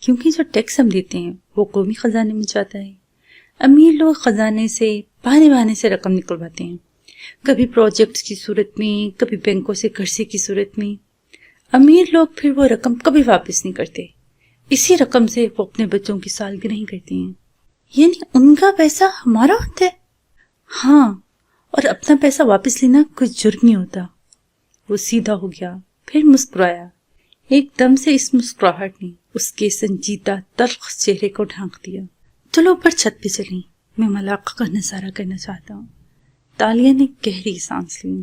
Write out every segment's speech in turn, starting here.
کیونکہ جو ٹیکس ہم دیتے ہیں وہ قومی خزانے میں جاتا ہے۔ امیر لوگ خزانے سے بہانے بہانے سے رقم نکلواتے ہیں، کبھی پروجیکٹس کی صورت میں، کبھی بینکوں سے قرضے کی صورت میں۔ امیر لوگ پھر وہ رقم کبھی واپس نہیں کرتے، اسی رقم سے وہ اپنے بچوں کی سالگرہیں کرتے ہیں۔ یعنی ان کا پیسہ ہمارا ہوتا ہے؟ ہاں، اور اپنا پیسہ واپس لینا کوئی جرم نہیں ہوتا۔ وہ سیدھا ہو گیا، پھر مسکرایا۔ ایک دم سے اس مسکراہٹ نے اس کے سنجیدہ تلخ چہرے کو ڈھانک دیا۔ چلو اوپر چھت پہ چلیں، میں ملاقہ کا نظارہ کرنا چاہتا ہوں۔ تالیہ نے گہری سانس لی۔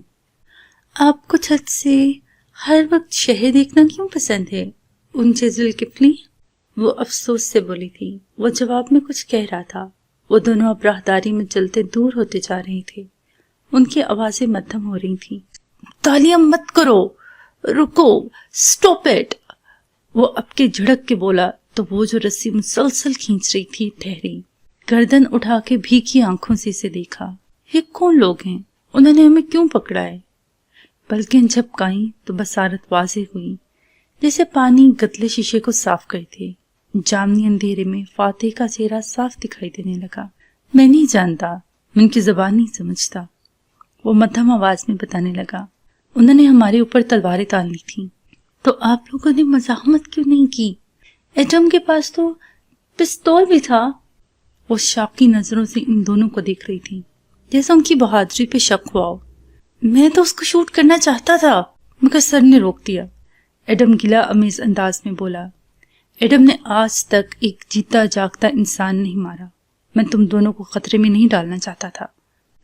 آپ کو چھت سے ہر وقت شہر دیکھنا کیوں پسند ہے انچے ذوالکفلی؟ وہ افسوس سے بولی تھی۔ وہ جواب میں کچھ کہہ رہا تھا۔ وہ دونوں اب راہداری میں چلتے دور ہوتے جا رہے تھے۔ ان کی آوازیں مدھم ہو رہی تھیں۔ تالیہ مت کرو، رکو، سٹاپ اٹ۔ وہ اب کے جھڑک کے بولا تو وہ جو رسی مسلسل کھینچ رہی تھی ٹھہری۔ گردن اٹھا کے بھیگی آنکھوں سے اسے دیکھا۔ یہ کون لوگ ہیں؟ انہوں نے ہمیں کیوں پکڑا ہے؟ پلکیں جھپکائیں تو بصارت واضح ہوئی، جیسے پانی گدلے شیشے کو صاف کرتے۔ جامنی اندھیرے میں فاتح کا چہرہ صاف دکھائی دینے لگا۔ میں نہیں جانتا، میں ان کی زبان نہیں سمجھتا۔ وہ مدھم آواز میں بتانے لگا، انہوں نے ہمارے اوپر تلواریں تان لی تھیں۔ تو آپ لوگوں نے مزاحمت کیوں نہیں کی؟ ایڈم کے پاس تو پستول بھی تھا۔ وہ شاکی نظروں سے ان دونوں کو دیکھ رہی تھی، جیسے ان کی بہادری پہ شک ہوا ہو۔ میں تو اس کو شوٹ کرنا چاہتا تھا مگر سر نے روک دیا، ایڈم گلہ امیز انداز میں بولا۔ ایڈم نے آج تک ایک جیتا جاگتا انسان نہیں مارا۔ میں تم دونوں کو خطرے میں نہیں ڈالنا چاہتا تھا۔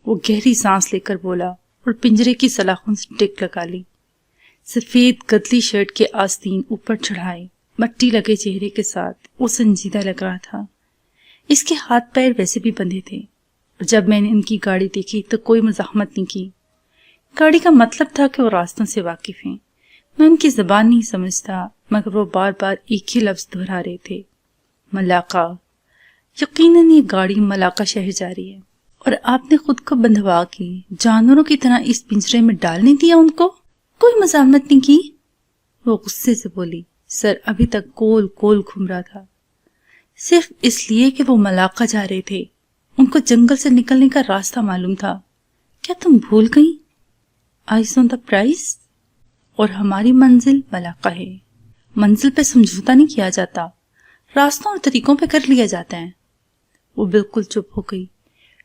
وہ گہری سانس لے کر بولا اور پنجرے کی سلاخوں سے ٹک لگا لی۔ سفید گدلی شرٹ کے آستین اوپر چڑھائے، مٹی لگے چہرے کے ساتھ وہ سنجیدہ لگ رہا تھا۔ اس کے ہاتھ پیر ویسے بھی بندھے تھے، اور جب میں نے ان کی گاڑی دیکھی تو کوئی مزاحمت نہیں کی۔ گاڑی کا مطلب تھا کہ وہ راستوں سے واقف ہیں۔ میں ان کی زبان نہیں سمجھتا، مگر وہ بار بار ایک ہی لفظ دہرا رہے تھے، ملاقہ۔ یقیناً یہ گاڑی ملاقہ شہر جا رہی ہے، اور آپ نے خود کو بندھوا کے جانوروں کی طرح اس پنجرے میں ڈالنے دیا ان کو؟ کوئی مزاحمت نہیں کی؟ وہ غصے سے بولی، سر ابھی تک گول گول گھوم رہا تھا۔ صرف اس لیے کہ وہ ملاقہ جا رہے تھے، ان کو جنگل سے نکلنے کا راستہ معلوم تھا۔ کیا تم بھول گئی؟ Eyes on the prize? اور ہماری منزل ملاقہ ہے۔ منزل پہ سمجھوتا نہیں کیا جاتا، راستوں اور طریقوں پہ کر لیا جاتا ہے۔ وہ بالکل چپ ہو گئی،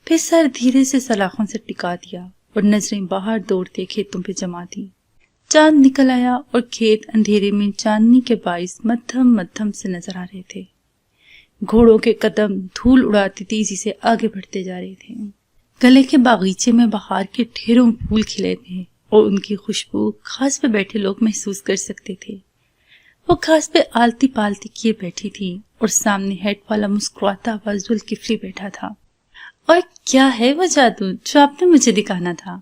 پھر سر دھیرے سے سلاخوں سے ٹکا دیا اور نظریں باہر دوڑتے کھیتوں پہ جما دی۔ چاند نکل آیا اور کھیت اندھیرے میں چاندنی کے باعث مدھم مدھم سے نظر آ رہے تھے۔ گھوڑوں کے قدم دھول اڑاتی تیزی سے آگے بڑھتے جا رہے تھے۔ گلے کے باغیچے میں بہار کے ڈھیروں پھول کھلے تھے اور ان کی خوشبو گھاس پہ بیٹھے لوگ محسوس کر سکتے تھے۔ وہ گھاس پہ آلتی پالتی کیے بیٹھی تھی اور سامنے ہیڈ والا مسکراتا ہوا ذوالکفلی بیٹھا تھا۔ اور کیا ہے وہ جادو جو آپ نے مجھے دکھانا تھا؟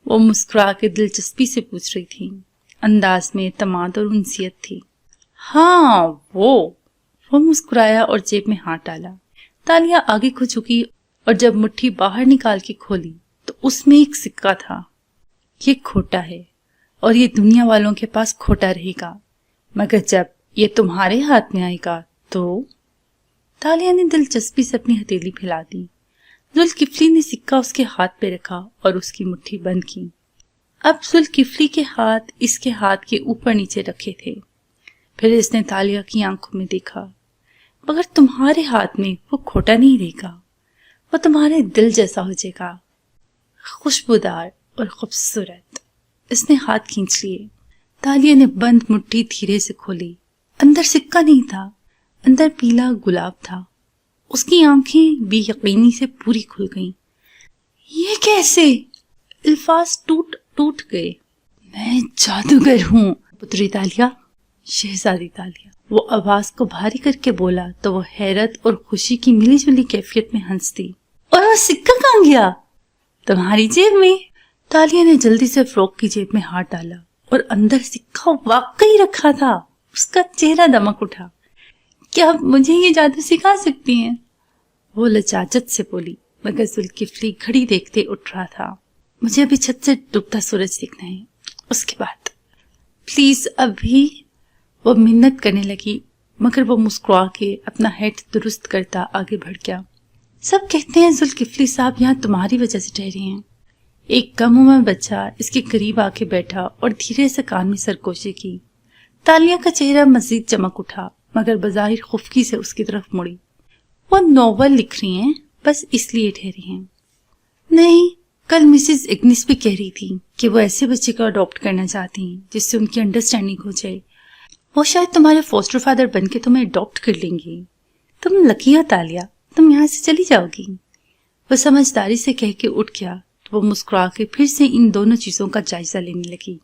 وہ مسکرا کے دلچسپی سے پوچھ رہی تھی، انداز میں اعتماد اور انسیت تھی۔ ہاں وہ مسکرایا اور جیب میں ہاتھ ڈالا۔ تالیہ آگے کو جھکی اور جب مٹھی باہر نکال کے کھولی تو اس میں ایک سکہ تھا۔ یہ کھوٹا ہے اور یہ دنیا والوں کے پاس کھوٹا رہے گا، مگر جب یہ تمہارے ہاتھ میں آئے گا تو… تالیہ نے دلچسپی سے اپنی ہتھیلی پھیلا دی۔ ذوالکفلی نے سکہ اس کے ہاتھ پہ رکھا اور اس کی مٹھی بند کی۔ اب ذوالکفلی کے ہاتھ اس کے ہاتھ کے اوپر نیچے رکھے تھے۔ پھر اس نے تالیہ کی آنکھوں میں دیکھا، مگر تمہارے ہاتھ میں وہ کھوٹا نہیں رہے گا، وہ تمہارے دل جیسا ہو جائے گا، خوشبودار اور خوبصورت۔ اس نے ہاتھ کھینچ لیے۔ تالیہ نے بند مٹھی دھیرے سے کھولی۔ اندر سکہ نہیں تھا، اندر پیلا گلاب تھا۔ اس کی آنکھیں بے یقینی سے پوری کھل گئیں۔ یہ کیسے؟ الفاظ ٹوٹ گئے۔ میں جادوگر ہوں پتری تالیہ، شہزادی تالیہ۔ وہ آواز کو بھاری کر کے بولا تو وہ حیرت اور خوشی کی ملی جلی کیفیت میں ہنس دی۔ اور وہ سکہ کہاں گیا؟ تمہاری جیب میں۔ تالیہ نے جلدی سے فراک کی جیب میں ہاتھ ڈالا اور اندر سکہ واقعی رکھا تھا۔ اس کا چہرہ دمک اٹھا۔ کیا آپ مجھے یہ جادو سکھا سکتی ہیں؟ وہ لجاجت سے بولی، مگر ذوالکفلی گھڑی دیکھتے اٹھ رہا تھا۔ مجھے ابھی چھت سے ڈوبتا سورج دیکھنا ہے، اس کے بعد پلیز ابھی۔ وہ منت کرنے لگی، مگر وہ مسکرا کے اپنا ہیڈ درست کرتا آگے بڑھ گیا۔ سب کہتے ہیں ذوالکفلی صاحب یہاں تمہاری وجہ سے ٹھہرے ہیں۔ ایک کم عمر بچہ اس کے قریب آ کے بیٹھا اور دھیرے سے کان میں سرگوشی کی۔ تالیہ کا چہرہ مزید چمک اٹھا مگر بظاہر خفگی سے اس کی طرف مڑی۔ وہ ناول لکھ رہی ہیں، بس اس لیے ٹھہری ہیں؟ نہیں، کل مسز اگنس بھی کہہ رہی تھی کہ وہ ایسے بچے کو اڈاپٹ کرنا چاہتی ہیں جس سے ان کی انڈرسٹینڈنگ ہو جائے۔ وہ شاید تمہارے فوسٹر فادر بن کے تمہیں اڈاپٹ کر لیں گی۔ تم لکی ہو تالیہ، تم یہاں سے چلی جاؤ گی۔ وہ سمجھداری سے کہہ کے اٹھ گیا تو وہ مسکرا کے پھر سے ان دونوں چیزوں کا جائزہ لینے لگی،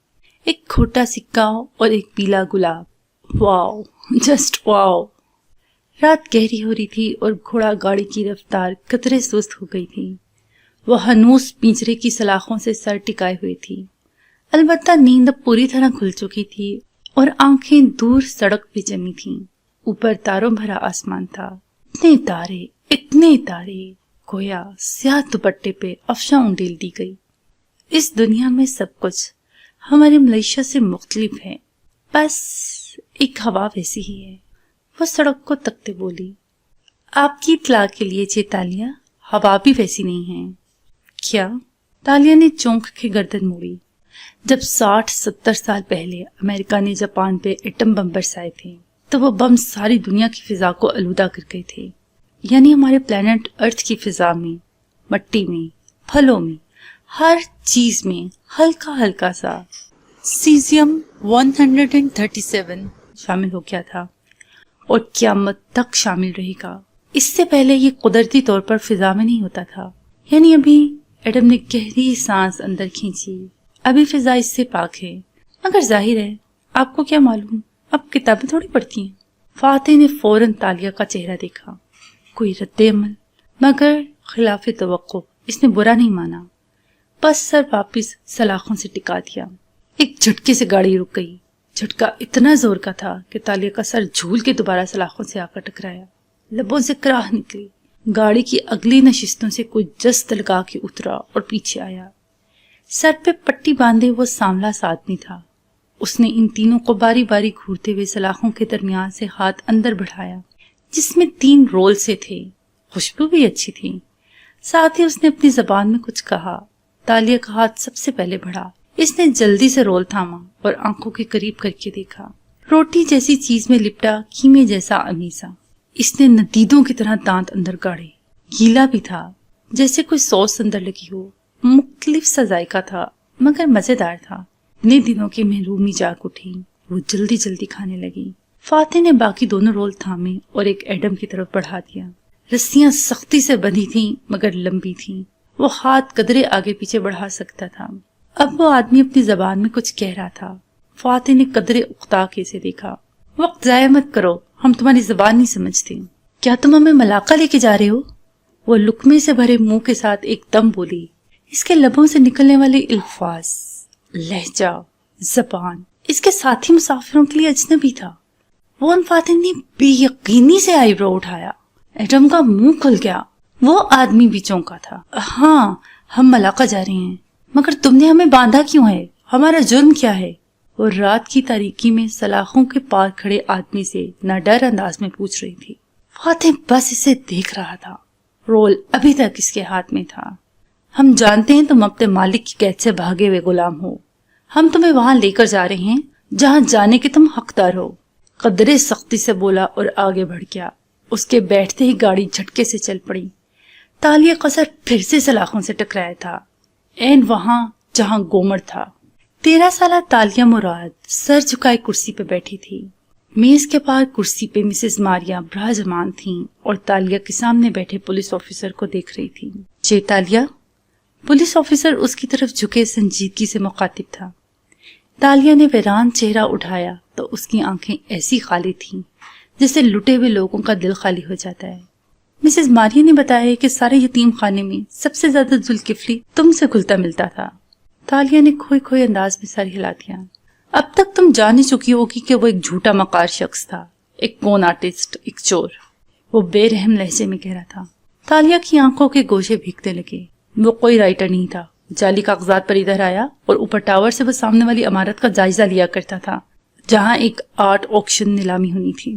ایک کھوٹا سکہ اور ایک پیلا گلاب۔ واو، جسٹ واو۔ رات گہری ہو رہی تھی اور گھوڑا گاڑی کی رفتار قطرے سست ہو گئی تھی۔ وہ ہنوز پنجرے کی سلاخوں سے سر ٹکائے ہوئے تھی، البتہ نیند اب پوری طرح کھل چکی تھی اور آنکھیں دور سڑک پہ جمی تھیں۔ اوپر تاروں بھرا آسمان تھا، اتنے تارے، گویا سیاہ دوپٹے پہ افشاں انڈیل دی گئی۔ اس دنیا میں سب کچھ ہمارے ملیشیا سے مختلف ہے، بس ایک ہوا ویسی ہی ہے۔ وہ سڑک کو تکتے بولی، آپ کی اطلاع کے لیے چیتالیہ، ہوا بھی ویسی نہیں ہے۔ کیا؟ تالیہ نے چونک کے گردن موڑی۔ جب 60-70 سال پہلے امریکہ نے جاپان پہ ایٹم بم برسائے تھے تو وہ بم ساری دنیا کی فضا کو آلودہ کر گئے تھے، یعنی ہمارے پلانٹ ارتھ کی فضا میں، مٹی میں، پھلوں میں، ہر چیز میں ہلکا ہلکا سا سیزیم 137 شامل ہو گیا تھا اور قیامت تک شامل رہے گا۔ اس سے پہلے یہ قدرتی طور پر فضا میں نہیں ہوتا تھا، یعنی ابھی ایڈم نے گہری سانس اندر کھینچی، ابھی فضا اس سے پاک ہے۔ مگر ظاہر ہے، آپ کو کیا معلوم، اب کتابیں تھوڑی پڑھتی ہیں۔ فاتح نے فوراً تالیہ کا چہرہ دیکھا، کوئی رد عمل، مگر خلاف توقع اس نے برا نہیں مانا، بس سر واپس سلاخوں سے ٹکا دیا۔ ایک جھٹکے سے گاڑی رک گئی۔ جھٹکا اتنا زور کا تھا کہ تالیہ کا سر جھول کے دوبارہ سلاخوں سے آ کر ٹکرایا، لبوں سے کراہ نکلی۔ گاڑی کی اگلی نشستوں سے کوئی جست لگا کے اترا اور پیچھے آیا۔ سر پہ پٹی باندھے وہ سانولا سا آدمی تھا۔ اس نے ان تینوں کو باری باری گھورتے ہوئے سلاخوں کے درمیان سے ہاتھ اندر بڑھایا جس میں 3 رول سے تھے، خوشبو بھی اچھی تھی۔ ساتھ ہی اس نے اپنی زبان میں کچھ کہا۔ تالیہ کا ہاتھ سب سے پہلے بڑھا۔ اس نے جلدی سے رول تھاما اور آنکھوں کے قریب کر کے دیکھا۔ روٹی جیسی چیز میں لپٹا کیمے جیسا امیزا۔ اس نے ندیدوں کی طرح دانت اندر گاڑے، گیلا بھی تھا جیسے کوئی سوس اندر لگی ہو۔ مختلف سا ذائقہ تھا مگر مزیدار تھا۔ اتنے دنوں کی محرومی جاگ اٹھی، وہ جلدی جلدی کھانے لگی۔ فاتح نے باقی دونوں رول تھامے اور ایک ایڈم کی طرف بڑھا دیا۔ رسیاں سختی سے بندھی تھیں مگر لمبی تھیں، وہ ہاتھ قدرے آگے پیچھے بڑھا سکتا تھا۔ اب وہ آدمی اپنی زبان میں کچھ کہہ رہا تھا۔ فاتح نے قدرے اقتا کے سے دیکھا۔ وقت ضائع مت کرو، ہم تمہاری زبان نہیں سمجھتے۔ کیا تم ہمیں ملاقہ لے کے جا رہے ہو؟ وہ لقمے سے بھرے منہ کے ساتھ ایک دم بولی۔ اس کے لبوں سے نکلنے والے الفاظ، لہجہ، زبان اس کے ساتھی مسافروں کے لیے اجنبی تھا۔ وہ ان فاتح نے بے یقینی سے آئی برو اٹھایا۔ ایڈم کا منہ کھل گیا۔ وہ آدمی بھی چونکا تھا۔ ہاں، ہم ملاقہ جا رہے ہیں، مگر تم نے ہمیں باندھا کیوں ہے؟ ہمارا جرم کیا ہے؟ وہ رات کی تاریکی میں سلاخوں کے پار کھڑے آدمی سے ناڈر انداز میں پوچھ رہی تھی۔ فاتح بس اسے دیکھ رہا تھا۔ رول ابھی تک اس کے ہاتھ میں تھا۔ ہم جانتے ہیں تم اپنے مالک کی قید سے بھاگے ہوئے غلام ہو۔ ہم تمہیں وہاں لے کر جا رہے ہیں جہاں جانے کے تم حقدار ہو۔ قدرے سختی سے بولا اور آگے بڑھ گیا۔ اس کے بیٹھتے ہی گاڑی جھٹکے سے چل پڑی۔ تالیہ کا سر پھر سے سلاخوں سے ٹکرایا تھا، این وہاں جہاں گومر تھا۔ 13 سالہ تالیہ مراد سر جھکائے کرسی پہ بیٹھی تھی۔ میز کے پار کرسی پہ مسز ماریا براجمان تھیں اور تالیہ کے سامنے بیٹھے پولیس آفیسر کو دیکھ رہی تھی۔ جے تالیہ؟ پولیس آفیسر اس کی طرف جھکے سنجیدگی سے مخاطب تھا۔ تالیہ نے ویران چہرہ اٹھایا تو اس کی آنکھیں ایسی خالی تھیں جیسے لٹے ہوئے لوگوں کا دل خالی ہو جاتا ہے۔ مسز ماریا نے بتایا کہ سارے یتیم خانے میں سب سے زیادہ ذوالکفلی تم سے گھلتا ملتا تھا۔ تالیہ نے کھوئے انداز میں سر ہلا دیا۔ اب تک تم جان ہی چکی ہوگی کہ وہ ایک جھوٹا مکار شخص تھا، ایک کون آرٹسٹ، ایک چور۔ وہ بے رحم لہجے میں کہہ رہا تھا۔ تالیہ کی آنکھوں کے گوشے بھیگنے لگے۔ وہ کوئی رائٹر نہیں تھا، جعلی کاغذات پر ادھر آیا اور اوپر ٹاور سے وہ سامنے والی عمارت کا جائزہ لیا کرتا تھا جہاں ایک آرٹ آکشن نیلامی ہونی تھی۔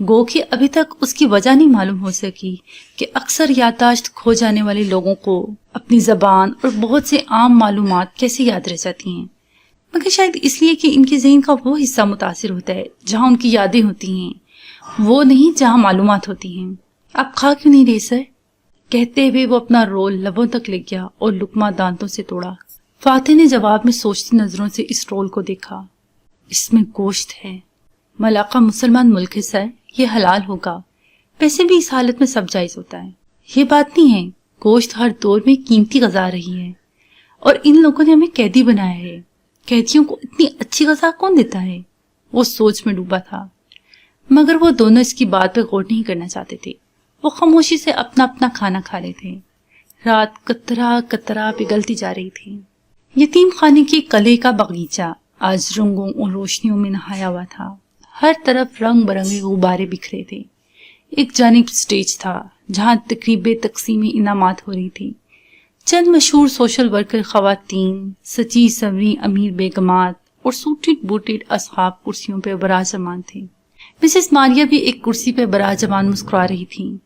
گو کہ ابھی تک اس کی وجہ نہیں معلوم ہو سکی کہ اکثر یادداشت کھو جانے والے لوگوں کو اپنی زبان اور بہت سے عام معلومات کیسے یاد رہ جاتی ہیں، مگر شاید اس لیے کہ ان کے ذہن کا وہ حصہ متاثر ہوتا ہے جہاں ان کی یادیں ہوتی ہیں، وہ نہیں جہاں معلومات ہوتی ہیں۔ آپ کھا کیوں نہیں رہے سر؟ کہتے ہوئے وہ اپنا رول لبوں تک لے گیا اور لقمہ دانتوں سے توڑا۔ فاتح نے جواب میں سوچتی نظروں سے اس رول کو دیکھا۔ اس میں گوشت ہے۔ ملاقہ مسلمان ملک ہے سر، یہ حلال ہوگا، ویسے بھی اس حالت میں سب جائز ہوتا ہے۔ یہ بات نہیں ہے، گوشت ہر دور میں قیمتی غذا رہی ہے اور ان لوگوں نے ہمیں قیدی بنایا ہے، قیدیوں کو اتنی اچھی غذا کون دیتا ہے؟ وہ سوچ میں ڈوبا تھا، مگر وہ دونوں اس کی بات پہ غور نہیں کرنا چاہتے تھے۔ وہ خاموشی سے اپنا اپنا کھانا کھا رہے تھے۔ رات قطرہ قطرہ پگھلتی جا رہی تھی۔ یتیم خانے کی قلعے کا باغیچہ آج رنگوں اور روشنیوں میں نہایا ہوا تھا۔ ہر طرف رنگ برنگے غبارے بکھرے تھے۔ ایک جانب سٹیج تھا جہاں تقریب تقسیم انعامات ہو رہی تھی۔ چند مشہور سوشل ورکر خواتین، سچی سوری امیر بیگمات اور سوٹڈ بوٹڈ اصحاب کرسیوں پہ براجمان تھے۔ مسز ماریا بھی ایک کرسی پہ براجمان مسکرا رہی تھی۔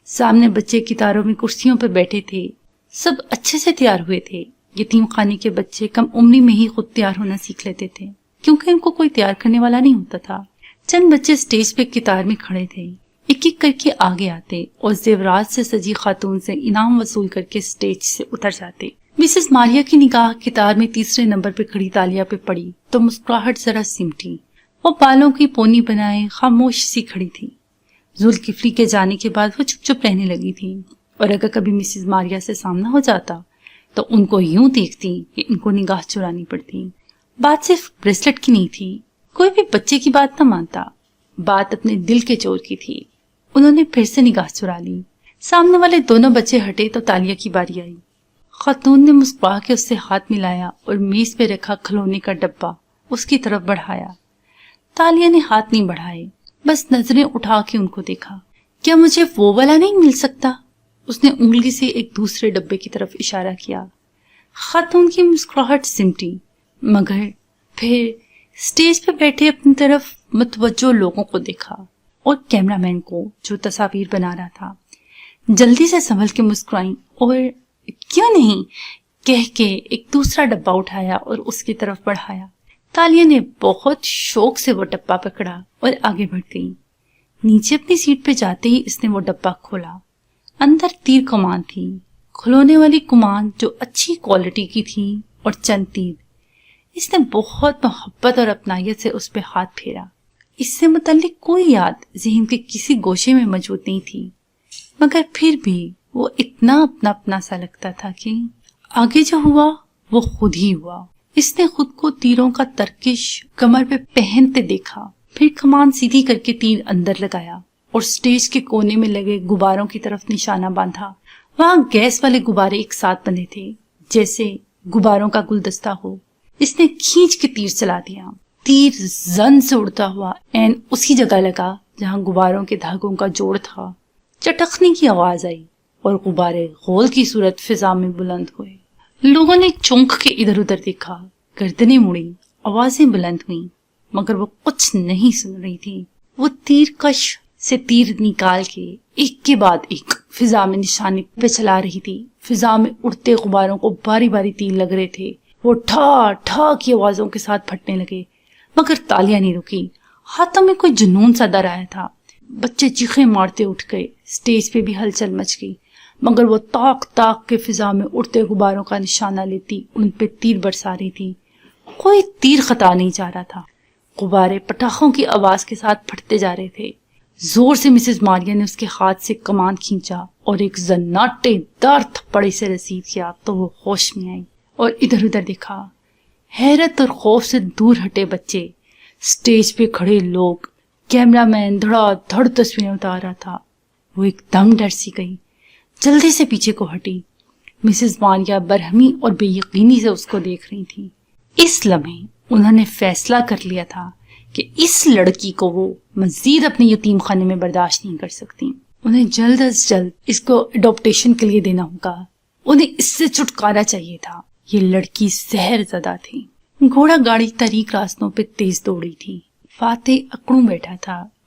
سامنے بچے قطاروں میں کرسیوں پہ بیٹھے تھے۔ سب اچھے سے تیار ہوئے تھے۔ یتیم خانے کے بچے کم عمری میں ہی خود تیار ہونا سیکھ لیتے تھے کیونکہ ان کو کوئی تیار کرنے والا نہیں ہوتا تھا۔ چند بچے سٹیج پہ قطار میں کھڑے تھے، ایک ایک کر کے آگے آتے اور زیورات سے سجی خاتون سے انعام وصول کر کے سٹیج سے اتر جاتے۔ مسز ماریا کی نگاہ قطار میں تیسرے نمبر پہ کھڑی تالیہ پہ پڑی تو مسکراہٹ ذرا سمٹی۔ وہ بالوں کی پونی بنائے خاموش سی کھڑی تھی۔ ذوالکفلی کے جانے کے بعد وہ چپ چپ رہنے لگی تھی، اور اگر کبھی مسز ماریا سے سامنا ہو جاتا تو ان کو یوں دیکھتی کہ ان کو نگاہ چرانی پڑتی۔ بات صرف بریسلٹ کی نہیں تھی، کوئی بھی بچے کی بات نہ مانتا، بات اپنے دل کے چور کی تھی۔ انہوں نے پھر سے نگاہ چرا لی۔ سامنے والے دونوں بچے ہٹے تو تالیہ کی باری آئی۔ خاتون نے مسکرا کے اس سے ہاتھ ملایا اور میز پہ رکھا کھلونے کا ڈبہ اس کی طرف بڑھایا۔ تالیہ نے ہاتھ نہیں بڑھائے، بس نظریں اٹھا کے ان کو دیکھا۔ کیا مجھے وہ والا نہیں مل سکتا؟ اس نے انگلی سے ایک دوسرے ڈبے کی طرف اشارہ کیا۔ خاتون کی مسکراہٹ سمٹی، مگر پھر سٹیج پہ بیٹھے اپنی طرف متوجہ لوگوں کو دیکھا اور کیمرہ مین کو جو تصاویر بنا رہا تھا۔ جلدی سے سنبھل کے مسکرائیں اور کیوں نہیں کہہ کے ایک دوسرا ڈبہ اٹھایا اور اس کی طرف بڑھایا۔ تالیہ نے بہت شوق سے وہ ڈبہ پکڑا اور آگے بڑھ گئی۔ نیچے اپنی سیٹ پہ جاتے ہی اس نے وہ ڈبہ کھولا۔ اندر تیر کمان تھی، کھلونے والی کمان جو اچھی کوالٹی کی تھی اور چند تیر۔ اس نے بہت محبت اور اپنائیت سے اس پہ ہاتھ پھیرا۔ اس سے متعلق کوئی یاد ذہن کے کسی گوشے میں موجود نہیں تھی، مگر پھر بھی وہ اتنا اپنا اپنا سا لگتا تھا کہ آگے جو ہوا وہ خود ہی ہوا۔ اس نے خود کو تیروں کا ترکش کمر پہ پہنتے دیکھا، پھر کمان سیدھی کر کے تیر اندر لگایا اور سٹیج کے کونے میں لگے غباروں کی طرف نشانہ باندھا۔ وہاں گیس والے غبارے ایک ساتھ بندھے تھے جیسے غباروں کا گلدستہ ہو۔ اس نے کھینچ کے تیر چلا دیا۔ تیر زن سے اڑتا ہوا این اسی جگہ لگا جہاں غباروں کے دھاگوں کا جوڑ تھا۔ چٹخنے کی آواز آئی اور غبارے غول کی صورت فضا میں بلند ہوئے۔ لوگوں نے چونک کے ادھر ادھر دیکھا، گردنیں مڑی، آوازیں بلند ہوئیں، مگر وہ کچھ نہیں سن رہی تھی۔ وہ تیر کش سے تیر نکال کے ایک کے بعد ایک فضا میں نشانے پہ چلا رہی تھی۔ فضا میں اڑتے غباروں کو باری باری تیر لگ رہے تھے۔ وہ ٹھا ٹھا کی آوازوں کے ساتھ پھٹنے لگے، مگر تالیہ نہیں رکی۔ ہاتھوں میں کوئی جنون سا در آیا تھا۔ بچے چیخیں مارتے اٹھ گئے، سٹیج پہ بھی ہلچل مچ گئی، مگر وہ تاک تاک کے فضا میں اڑتے غباروں کا نشانہ لیتی ان پہ تیر برسا رہی تھی۔ کوئی تیر خطا نہیں جا رہا تھا۔ غبارے پٹاخوں کی آواز کے ساتھ پھٹتے جا رہے تھے۔ زور سے مسز ماریا نے اس کے ہاتھ سے کمان کھینچا اور ایک زناٹے دار تھپڑ سے رسید کیا تو وہ ہوش میں آئی اور ادھر ادھر دیکھا۔ حیرت اور خوف سے دور ہٹے بچے، سٹیج پہ کھڑے لوگ، کیمرہ مین دھڑا دھڑ تصویریں اتار رہا تھا۔ وہ ایک دم ڈر سی گئی، جلدی سے پیچھے کو ہٹی۔ مسز ماریا برہمی اور بے یقینی سے اس کو دیکھ رہی تھی۔ اس لمحے انہوں نے فیصلہ کر لیا تھا کہ اس لڑکی کو وہ مزید اپنے یتیم خانے میں برداشت نہیں کر سکتی۔ انہیں جلد از جلد اس کو اڈاپٹیشن کے لیے دینا ہوگا۔ انہیں اس سے چھٹکارا چاہیے تھا۔ یہ لڑکی سحر زدہ تھی۔ گھوڑا گاڑی طریق راستوں پہ تیز دوڑی تھی۔ فاتح اکڑوں بیٹھا تھا